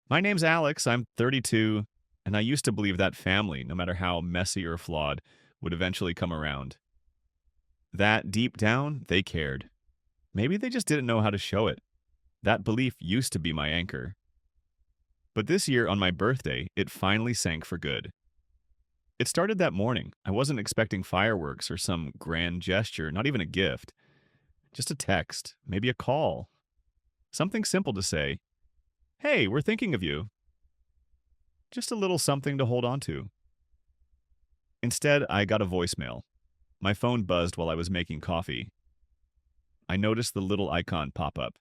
My name's Alex. I'm 32, and I used to believe that family, no matter how messy or flawed, would eventually come around. That deep down, they cared. Maybe they just didn't know how to show it. That belief used to be my anchor. But this year, on my birthday, it finally sank for good. It started that morning. I wasn't expecting fireworks or some grand gesture, not even a gift. Just a text, maybe a call. Something simple to say, "Hey, we're thinking of you." Just a little something to hold on to. Instead, I got a voicemail. My phone buzzed while I was making coffee. I noticed the little icon pop up.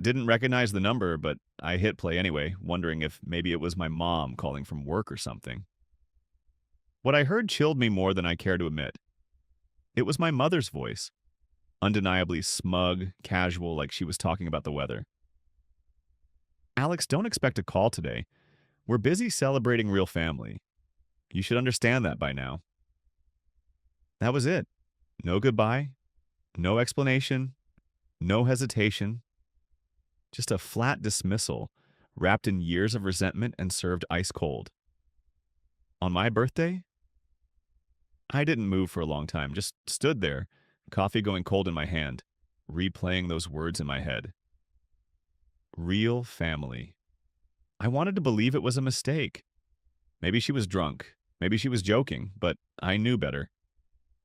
Didn't recognize the number, but I hit play anyway, wondering if maybe it was my mom calling from work or something. What I heard chilled me more than I care to admit. It was my mother's voice, undeniably smug, casual, like she was talking about the weather. "Alex, don't expect a call today. We're busy celebrating real family. You should understand that by now." That was it. No goodbye, no explanation, no hesitation, just a flat dismissal wrapped in years of resentment and served ice cold. On my birthday, I didn't move for a long time, just stood there, coffee going cold in my hand, replaying those words in my head. Real family. I wanted to believe it was a mistake. Maybe she was drunk. Maybe she was joking, but I knew better.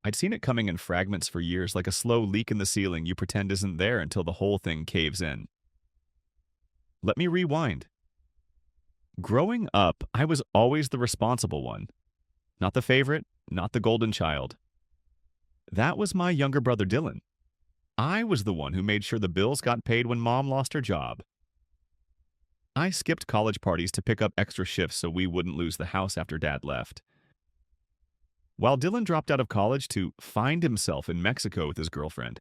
I'd seen it coming in fragments for years, like a slow leak in the ceiling you pretend isn't there until the whole thing caves in. Let me rewind. Growing up, I was always the responsible one. Not the favorite, not the golden child. That was my younger brother Dylan. I was the one who made sure the bills got paid when mom lost her job. I skipped college parties to pick up extra shifts so we wouldn't lose the house after dad left. While Dylan dropped out of college to find himself in Mexico with his girlfriend,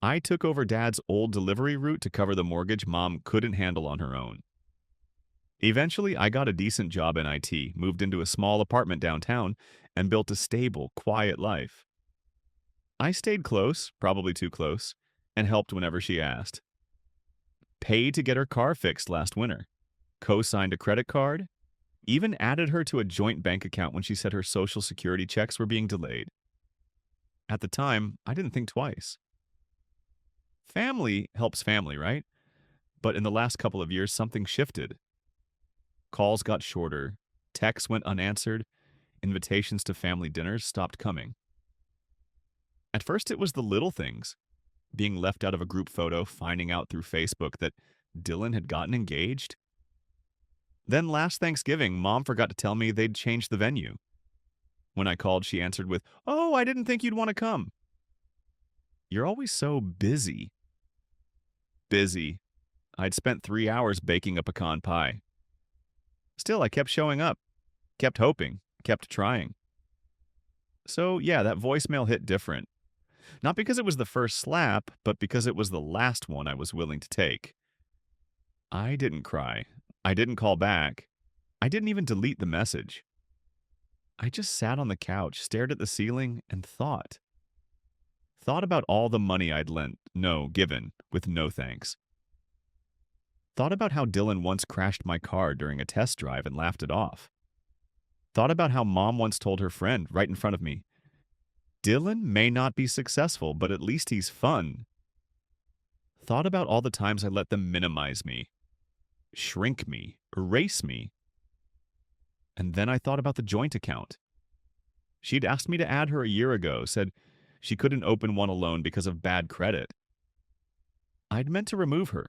I took over dad's old delivery route to cover the mortgage mom couldn't handle on her own. Eventually, I got a decent job in IT, moved into a small apartment downtown, and built a stable, quiet life. I stayed close, probably too close, and helped whenever she asked. Paid to get her car fixed last winter, co-signed a credit card, even added her to a joint bank account when she said her social security checks were being delayed. At the time, I didn't think twice. Family helps family, right? But in the last couple of years, something shifted. Calls got shorter, texts went unanswered, invitations to family dinners stopped coming. At first, it was the little things, being left out of a group photo, finding out through Facebook that Dylan had gotten engaged. Then last Thanksgiving, mom forgot to tell me they'd changed the venue. When I called, she answered with, "Oh, I didn't think you'd want to come." "You're always so busy." Busy. I'd spent 3 hours baking a pecan pie. Still, I kept showing up, kept hoping, kept trying. So, yeah, that voicemail hit different. Not because it was the first slap, but because it was the last one I was willing to take. I didn't cry. I didn't call back. I didn't even delete the message. I just sat on the couch, stared at the ceiling, and thought. Thought about all the money I'd lent, no, given, with no thanks. Thought about how Dylan once crashed my car during a test drive and laughed it off. Thought about how mom once told her friend right in front of me, "Dylan may not be successful, but at least he's fun." Thought about all the times I let them minimize me, shrink me, erase me. And then I thought about the joint account. She'd asked me to add her a year ago, said she couldn't open one alone because of bad credit. I'd meant to remove her.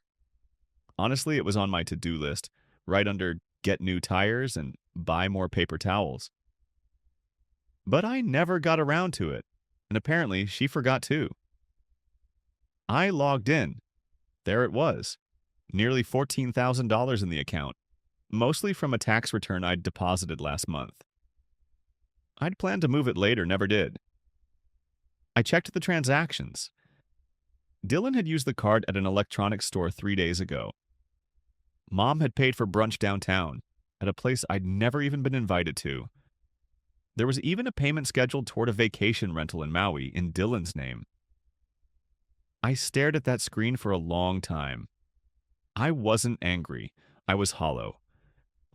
Honestly, it was on my to-do list, right under get new tires and buy more paper towels. But I never got around to it, and apparently she forgot too. I logged in. There it was. Nearly $14,000 in the account, mostly from a tax return I'd deposited last month. I'd planned to move it later, never did. I checked the transactions. Dylan had used the card at an electronics store 3 days ago. Mom had paid for brunch downtown, at a place I'd never even been invited to. There was even a payment scheduled toward a vacation rental in Maui in Dylan's name. I stared at that screen for a long time. I wasn't angry. I was hollow.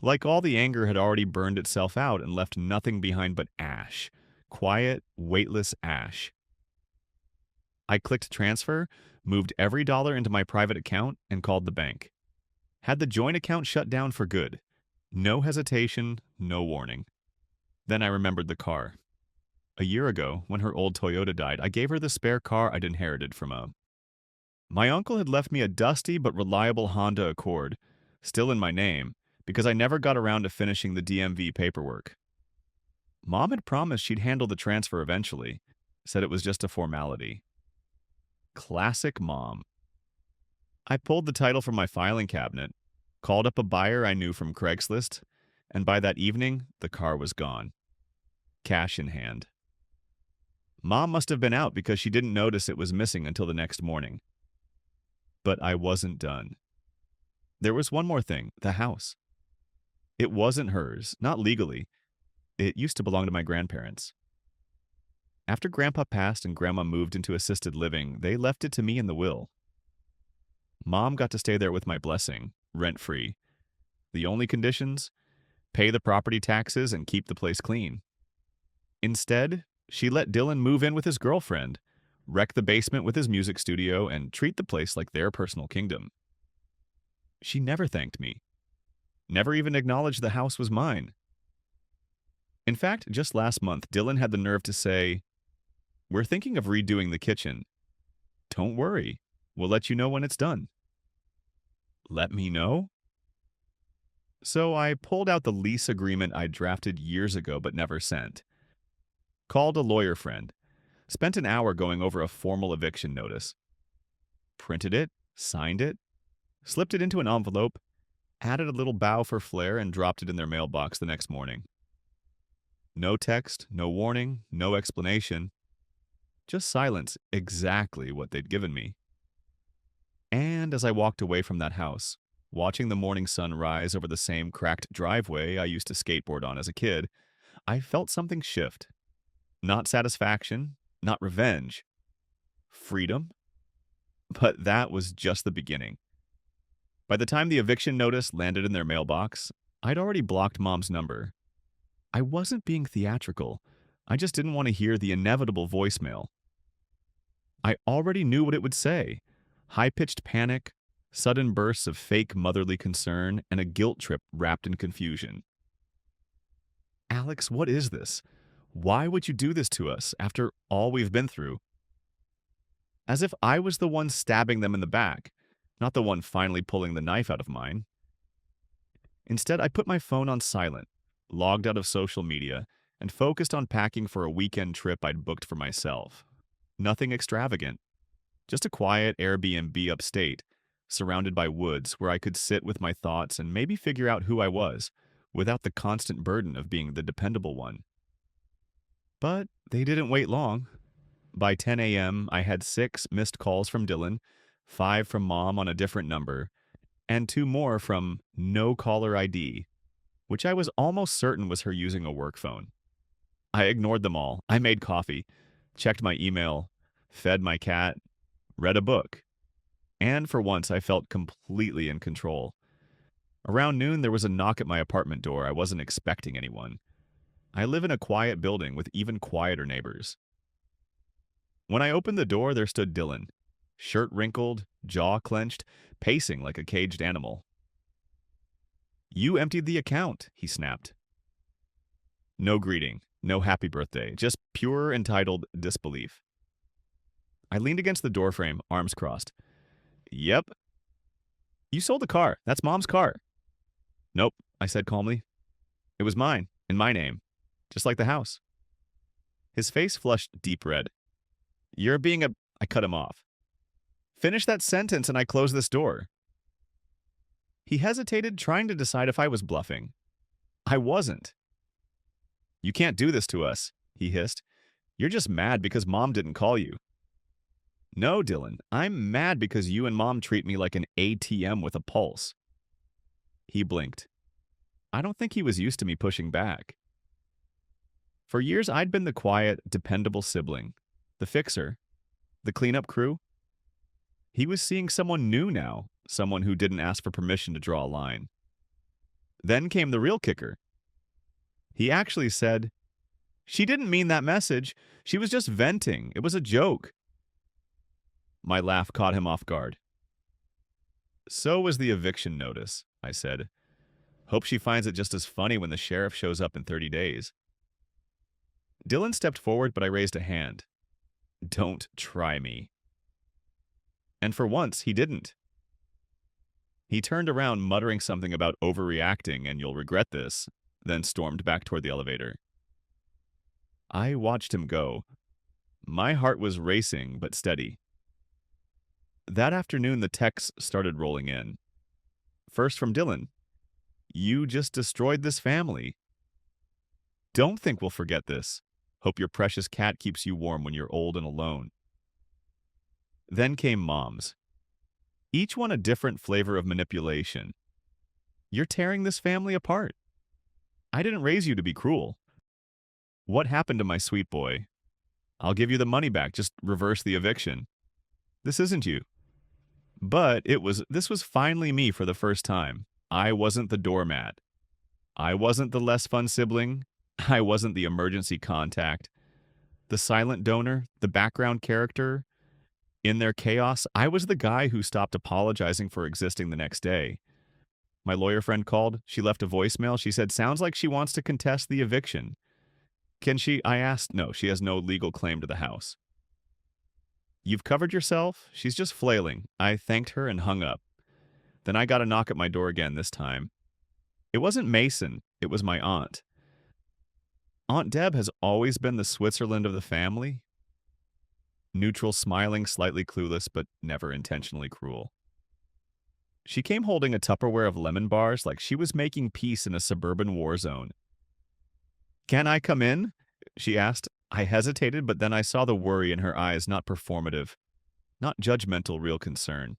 Like all the anger had already burned itself out and left nothing behind but ash. Quiet, weightless ash. I clicked transfer, moved every dollar into my private account, and called the bank. Had the joint account shut down for good. No hesitation, no warning. Then I remembered the car. A year ago, when her old Toyota died, I gave her the spare car I'd inherited from my uncle had left me a dusty but reliable Honda Accord, still in my name, because I never got around to finishing the DMV paperwork. Mom had promised she'd handle the transfer eventually, said it was just a formality. Classic mom. I pulled the title from my filing cabinet, called up a buyer I knew from Craigslist, and by that evening, the car was gone. Cash in hand. Mom must have been out because she didn't notice it was missing until the next morning. But I wasn't done. There was one more thing, the house. It wasn't hers, not legally. It used to belong to my grandparents. After Grandpa passed and Grandma moved into assisted living, they left it to me in the will. Mom got to stay there with my blessing, rent-free. The only conditions? Pay the property taxes and keep the place clean. Instead, she let Dylan move in with his girlfriend, wreck the basement with his music studio, and treat the place like their personal kingdom. She never thanked me. Never even acknowledged the house was mine. In fact, just last month, Dylan had the nerve to say, "We're thinking of redoing the kitchen. Don't worry, we'll let you know when it's done." Let me know? So I pulled out the lease agreement I drafted years ago but never sent. Called a lawyer friend. Spent an hour going over a formal eviction notice. Printed it, signed it, slipped it into an envelope, added a little bow for flair, and dropped it in their mailbox the next morning. No text, no warning, no explanation. Just silence, exactly what they'd given me. And as I walked away from that house, watching the morning sun rise over the same cracked driveway I used to skateboard on as a kid, I felt something shift. Not satisfaction, not revenge. Freedom? But that was just the beginning. By the time the eviction notice landed in their mailbox, I'd already blocked Mom's number. I wasn't being theatrical. I just didn't want to hear the inevitable voicemail. I already knew what it would say. High-pitched panic, sudden bursts of fake motherly concern, and a guilt trip wrapped in confusion. Alex, what is this? Why would you do this to us after all we've been through? As if I was the one stabbing them in the back, not the one finally pulling the knife out of mine. Instead, I put my phone on silent, logged out of social media, and focused on packing for a weekend trip I'd booked for myself. Nothing extravagant. Just a quiet Airbnb upstate, surrounded by woods where I could sit with my thoughts and maybe figure out who I was, without the constant burden of being the dependable one. But they didn't wait long. By 10 a.m., I had 6 missed calls from Dylan, 5 from Mom on a different number, and 2 more from no caller ID, which I was almost certain was her using a work phone. I ignored them all. I made coffee, checked my email, fed my cat, read a book. And for once, I felt completely in control. Around noon, there was a knock at my apartment door. I wasn't expecting anyone. I live in a quiet building with even quieter neighbors. When I opened the door, there stood Dylan, shirt wrinkled, jaw clenched, pacing like a caged animal. "You emptied the account," he snapped. No greeting, no happy birthday, just pure entitled disbelief. I leaned against the doorframe, arms crossed. "Yep." "You sold the car. That's Mom's car." "Nope," I said calmly. "It was mine, in my name, just like the house." His face flushed deep red. "You're being a—" I cut him off. "Finish that sentence and I close this door." He hesitated, trying to decide if I was bluffing. I wasn't. "You can't do this to us," he hissed. "You're just mad because Mom didn't call you." "No, Dylan, I'm mad because you and Mom treat me like an ATM with a pulse." He blinked. I don't think he was used to me pushing back. For years, I'd been the quiet, dependable sibling, the fixer, the cleanup crew. He was seeing someone new now, someone who didn't ask for permission to draw a line. Then came the real kicker. He actually said, "She didn't mean that message. She was just venting. It was a joke." My laugh caught him off guard. "So was the eviction notice," I said. "Hope she finds it just as funny when the sheriff shows up in 30 days." Dylan stepped forward, but I raised a hand. "Don't try me." And for once, he didn't. He turned around, muttering something about overreacting and "you'll regret this," then stormed back toward the elevator. I watched him go. My heart was racing, but steady. That afternoon, the texts started rolling in. First from Dylan. "You just destroyed this family. Don't think we'll forget this. Hope your precious cat keeps you warm when you're old and alone." Then came Mom's. Each one a different flavor of manipulation. "You're tearing this family apart. I didn't raise you to be cruel. What happened to my sweet boy? I'll give you the money back, just reverse the eviction. This isn't you." But this was finally me for the first time. I wasn't the doormat. I wasn't the less fun sibling. I wasn't the emergency contact. The silent donor, the background character. In their chaos, I was the guy who stopped apologizing for existing the next day. My lawyer friend called. She left a voicemail. She said, "Sounds like she wants to contest the eviction." "Can she?" I asked. "No, she has no legal claim to the house." "You've covered yourself. She's just flailing." I thanked her and hung up. Then I got a knock at my door again this time. It wasn't Mason. It was my aunt. Aunt Deb has always been the Switzerland of the family. Neutral, smiling, slightly clueless, but never intentionally cruel. She came holding a Tupperware of lemon bars like she was making peace in a suburban war zone. "Can I come in?" she asked. I hesitated, but then I saw the worry in her eyes, not performative, not judgmental, real concern.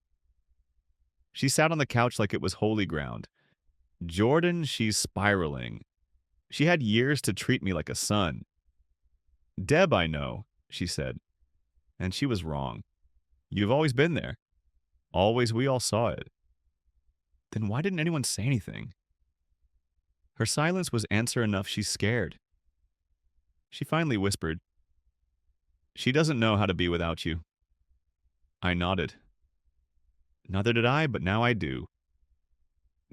She sat on the couch like it was holy ground. "Jordan, she's spiraling. She had years to treat me like a son." "Deb, I know," she said. And she was wrong. You've always been there. Always, we all saw it. Then why didn't anyone say anything? Her silence was answer enough. She's scared. She finally whispered, "She doesn't know how to be without you." I nodded. Neither did I, but now I do.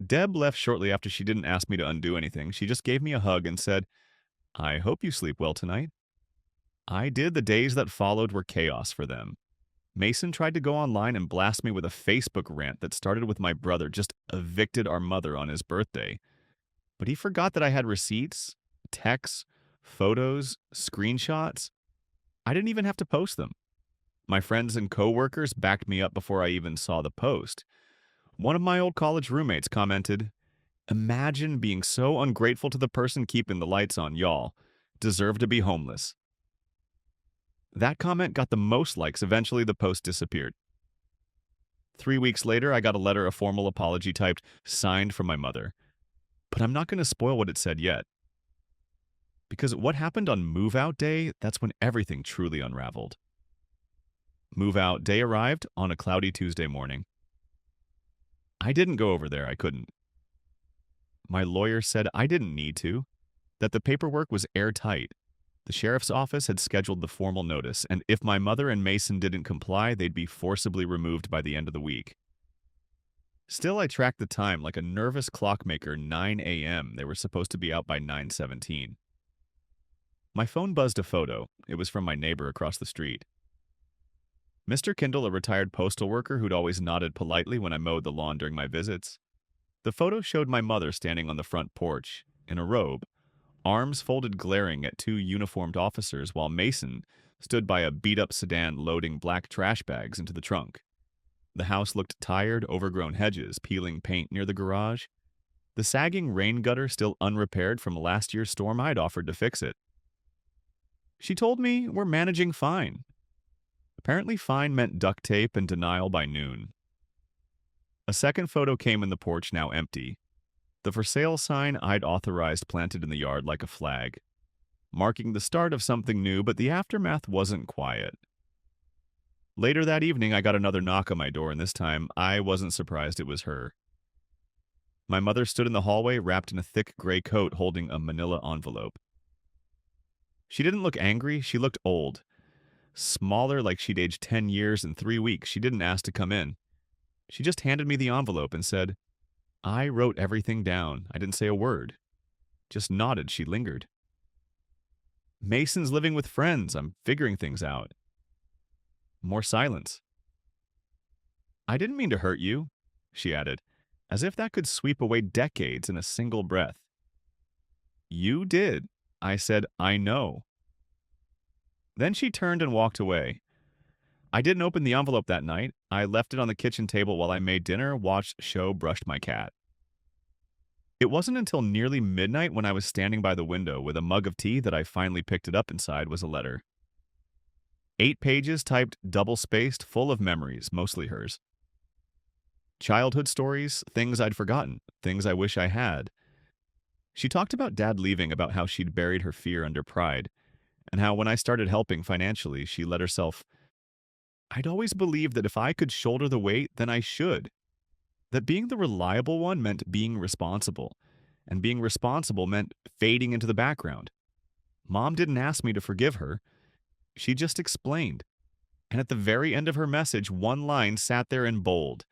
Deb left shortly after. She didn't ask me to undo anything. She just gave me a hug and said, "I hope you sleep well tonight." I did. The days that followed were chaos for them. Mason tried to go online and blast me with a Facebook rant that started with my brother just evicted our mother on his birthday. But he forgot that I had receipts, texts, photos, screenshots. I didn't even have to post them. My friends and coworkers backed me up before I even saw the post. One of my old college roommates commented, "Imagine being so ungrateful to the person keeping the lights on, y'all. Deserve to be homeless." That comment got the most likes. Eventually, the post disappeared. 3 weeks later, I got a letter, a formal apology typed, signed from my mother. But I'm not going to spoil what it said yet. Because what happened on move-out day, that's when everything truly unraveled. Move-out day arrived on a cloudy Tuesday morning. I didn't go over there. I couldn't. My lawyer said I didn't need to, that the paperwork was airtight. The sheriff's office had scheduled the formal notice, and if my mother and Mason didn't comply, they'd be forcibly removed by the end of the week. Still, I tracked the time like a nervous clockmaker. 9 a.m. They were supposed to be out by 9:17. My phone buzzed a photo. It was from my neighbor across the street. Mr. Kindle, a retired postal worker who'd always nodded politely when I mowed the lawn during my visits. The photo showed my mother standing on the front porch, in a robe, arms folded glaring at two uniformed officers, while Mason stood by a beat-up sedan loading black trash bags into the trunk. The house looked tired, overgrown hedges peeling paint near the garage. The sagging rain gutter still unrepaired from last year's storm. I'd offered to fix it. She told me we're managing fine. Apparently fine meant duct tape and denial by noon. A second photo came in, the porch now empty. The for sale sign I'd authorized planted in the yard like a flag, marking the start of something new, but the aftermath wasn't quiet. Later that evening, I got another knock on my door, and this time I wasn't surprised it was her. My mother stood in the hallway wrapped in a thick gray coat holding a manila envelope. She didn't look angry, she looked old. Smaller, like she'd aged 10 years and 3 weeks. She didn't ask to come in. She just handed me the envelope and said, I wrote everything down. I didn't say a word. Just nodded. She lingered. Mason's living with friends. I'm figuring things out. More silence. I didn't mean to hurt you, she added, as if that could sweep away decades in a single breath. You did. I said, I know. Then she turned and walked away. I didn't open the envelope that night. I left it on the kitchen table while I made dinner, watched a show, brushed my cat. It wasn't until nearly midnight when I was standing by the window with a mug of tea that I finally picked it up. Inside was a letter. 8 pages typed double-spaced, full of memories, mostly hers. Childhood stories, things I'd forgotten, things I wish I had. She talked about Dad leaving, about how she'd buried her fear under pride, and how when I started helping financially, she let herself. I'd always believed that if I could shoulder the weight, then I should. That being the reliable one meant being responsible, and being responsible meant fading into the background. Mom didn't ask me to forgive her. She just explained. And at the very end of her message, one line sat there in bold.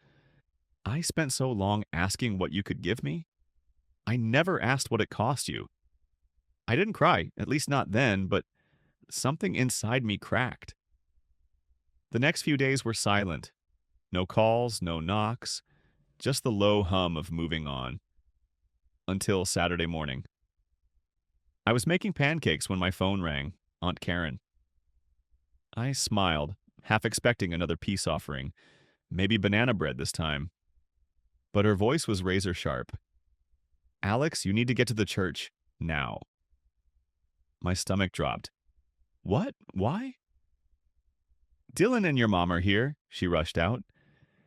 I spent so long asking what you could give me. I never asked what it cost you. I didn't cry, at least not then, but something inside me cracked. The next few days were silent. No calls, no knocks, just the low hum of moving on. Until Saturday morning. I was making pancakes when my phone rang. Aunt Karen. I smiled, half expecting another peace offering. Maybe banana bread this time. But her voice was razor sharp. Alex, you need to get to the church. Now. My stomach dropped. What? Why? Dylan and your mom are here, she rushed out.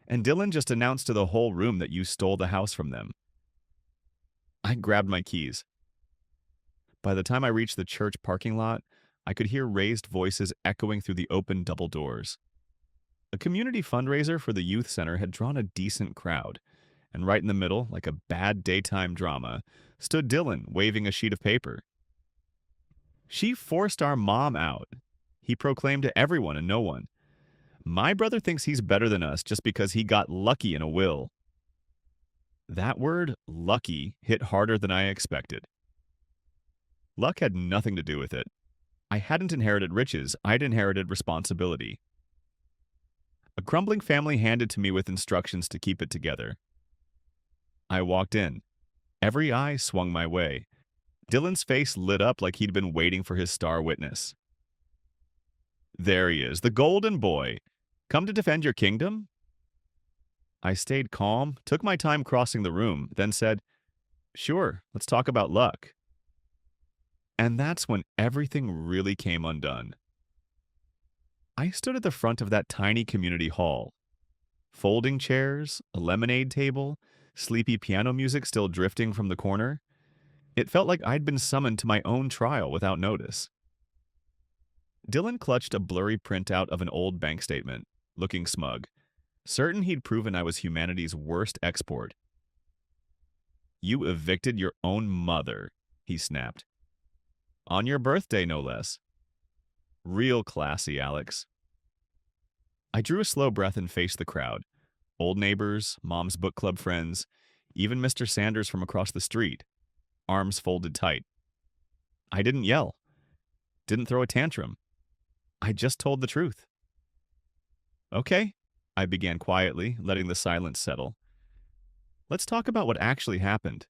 And Dylan just announced to the whole room that you stole the house from them. I grabbed my keys. By the time I reached the church parking lot, I could hear raised voices echoing through the open double doors. A community fundraiser for the youth center had drawn a decent crowd, and right in the middle, like a bad daytime drama, stood Dylan waving a sheet of paper. She forced our mom out, he proclaimed to everyone and no one. My brother thinks he's better than us just because he got lucky in a will. That word, lucky, hit harder than I expected. Luck had nothing to do with it. I hadn't inherited riches, I'd inherited responsibility. A crumbling family handed to me with instructions to keep it together. I walked in. Every eye swung my way. Dylan's face lit up like he'd been waiting for his star witness. There he is, the golden boy. Come to defend your kingdom? I stayed calm, took my time crossing the room, then said, Sure, let's talk about luck. And that's when everything really came undone. I stood at the front of that tiny community hall. Folding chairs, a lemonade table, sleepy piano music still drifting from the corner. It felt like I'd been summoned to my own trial without notice. Dylan clutched a blurry printout of an old bank statement, looking smug, certain he'd proven I was humanity's worst export. You evicted your own mother, he snapped. On your birthday, no less. Real classy, Alex. I drew a slow breath and faced the crowd. Old neighbors, Mom's book club friends, even Mr. Sanders from across the street, arms folded tight. I didn't yell. Didn't throw a tantrum. I just told the truth. Okay, I began quietly, letting the silence settle. Let's talk about what actually happened.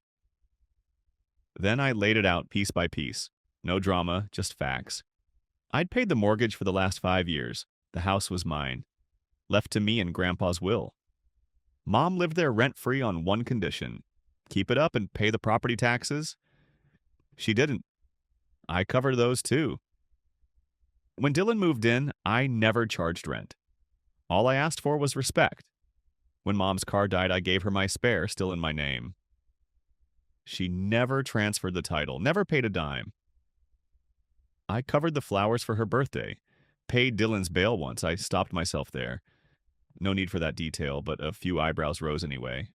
Then I laid it out piece by piece. No drama, just facts. I'd paid the mortgage for the last 5 years. The house was mine. Left to me in Grandpa's will. Mom lived there rent-free on one condition. Keep it up and pay the property taxes. She didn't. I covered those too. When Dylan moved in, I never charged rent. All I asked for was respect. When Mom's car died, I gave her my spare, still in my name. She never transferred the title, never paid a dime. I covered the flowers for her birthday, paid Dylan's bail once. I stopped myself there. No need for that detail, but a few eyebrows rose anyway.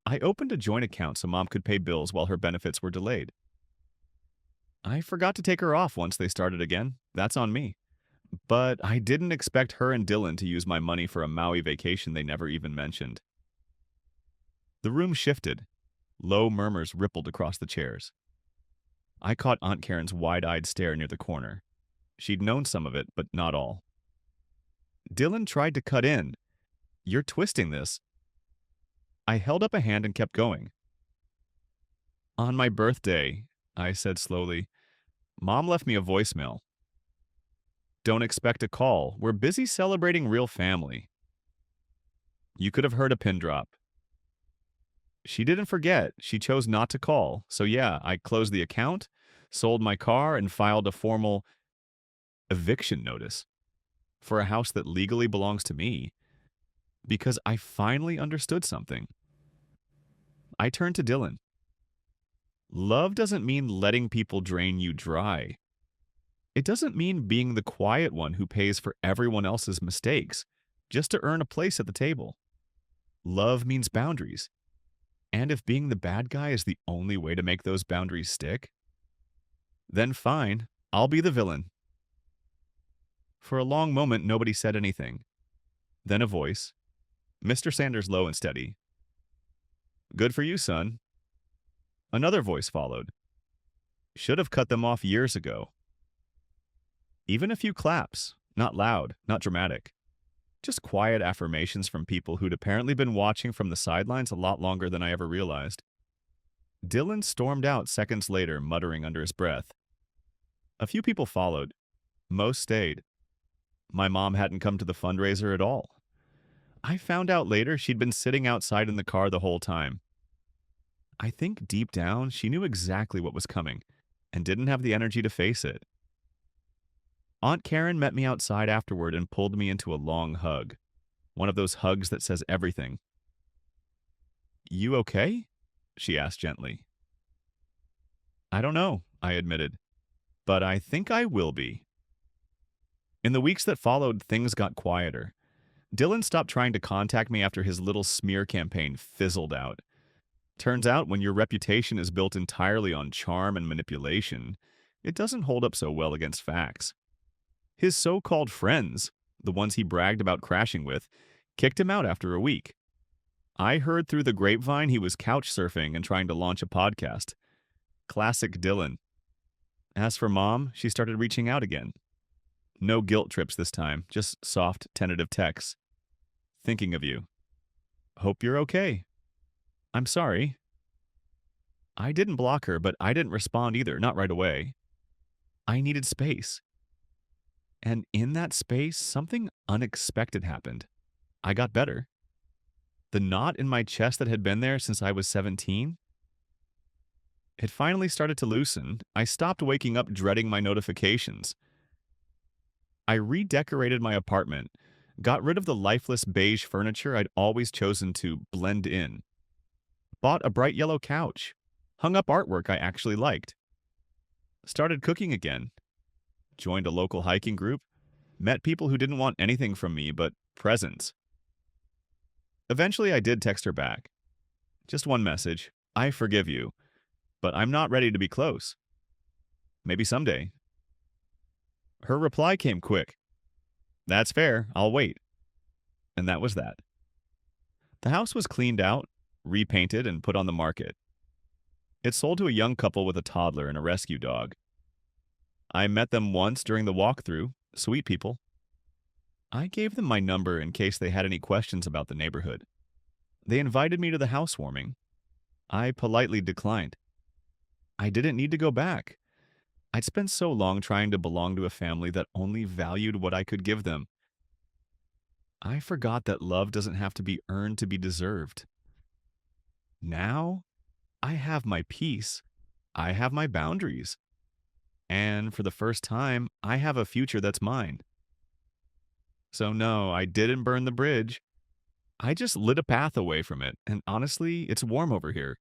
I opened a joint account so mom could pay bills while her benefits were delayed. I forgot to take her off once they started again. That's on me. But I didn't expect her and Dylan to use my money for a Maui vacation they never even mentioned. The room shifted. Low murmurs rippled across the chairs. I caught Aunt Karen's wide-eyed stare near the corner. She'd known some of it, but not all. Dylan tried to cut in. You're twisting this. I held up a hand and kept going. On my birthday, I said slowly, Mom left me a voicemail. Don't expect a call. We're busy celebrating real family. You could have heard a pin drop. She didn't forget. She chose not to call. So yeah, I closed the account, sold my car, and filed a formal eviction notice for a house that legally belongs to me because I finally understood something. I turned to Dylan. Love doesn't mean letting people drain you dry. It doesn't mean being the quiet one who pays for everyone else's mistakes just to earn a place at the table. Love means boundaries. And if being the bad guy is the only way to make those boundaries stick, then fine, I'll be the villain. For a long moment, nobody said anything. Then a voice, Mr. Sanders low and steady. Good for you, son. Another voice followed. Should have cut them off years ago. Even a few claps, not loud, not dramatic. Just quiet affirmations from people who'd apparently been watching from the sidelines a lot longer than I ever realized. Dylan stormed out seconds later, muttering under his breath. A few people followed. Most stayed. My mom hadn't come to the fundraiser at all. I found out later she'd been sitting outside in the car the whole time. I think deep down she knew exactly what was coming and didn't have the energy to face it. Aunt Karen met me outside afterward and pulled me into a long hug. One of those hugs that says everything. You okay? She asked gently. I don't know, I admitted, but I think I will be. In the weeks that followed, things got quieter. Dylan stopped trying to contact me after his little smear campaign fizzled out. Turns out when your reputation is built entirely on charm and manipulation, it doesn't hold up so well against facts. His so-called friends, the ones he bragged about crashing with, kicked him out after a week. I heard through the grapevine he was couch surfing and trying to launch a podcast. Classic Dylan. As for Mom, she started reaching out again. No guilt trips this time, just soft, tentative texts. Thinking of you. Hope you're okay. I'm sorry. I didn't block her, but I didn't respond either, not right away. I needed space. And in that space, something unexpected happened. I got better. The knot in my chest that had been there since I was 17, it finally started to loosen. I stopped waking up dreading my notifications. I redecorated my apartment, got rid of the lifeless beige furniture I'd always chosen to blend in, bought a bright yellow couch, hung up artwork I actually liked, started cooking again, joined a local hiking group, met people who didn't want anything from me but presents. Eventually, I did text her back. Just one message. I forgive you, but I'm not ready to be close. Maybe someday. Her reply came quick. That's fair. I'll wait. And that was that. The house was cleaned out, repainted, and put on the market. It sold to a young couple with a toddler and a rescue dog. I met them once during the walkthrough. Sweet people. I gave them my number in case they had any questions about the neighborhood. They invited me to the housewarming. I politely declined. I didn't need to go back. I'd spent so long trying to belong to a family that only valued what I could give them. I forgot that love doesn't have to be earned to be deserved. Now, I have my peace. I have my boundaries. And for the first time, I have a future that's mine. So no, I didn't burn the bridge. I just lit a path away from it, and honestly, it's warm over here.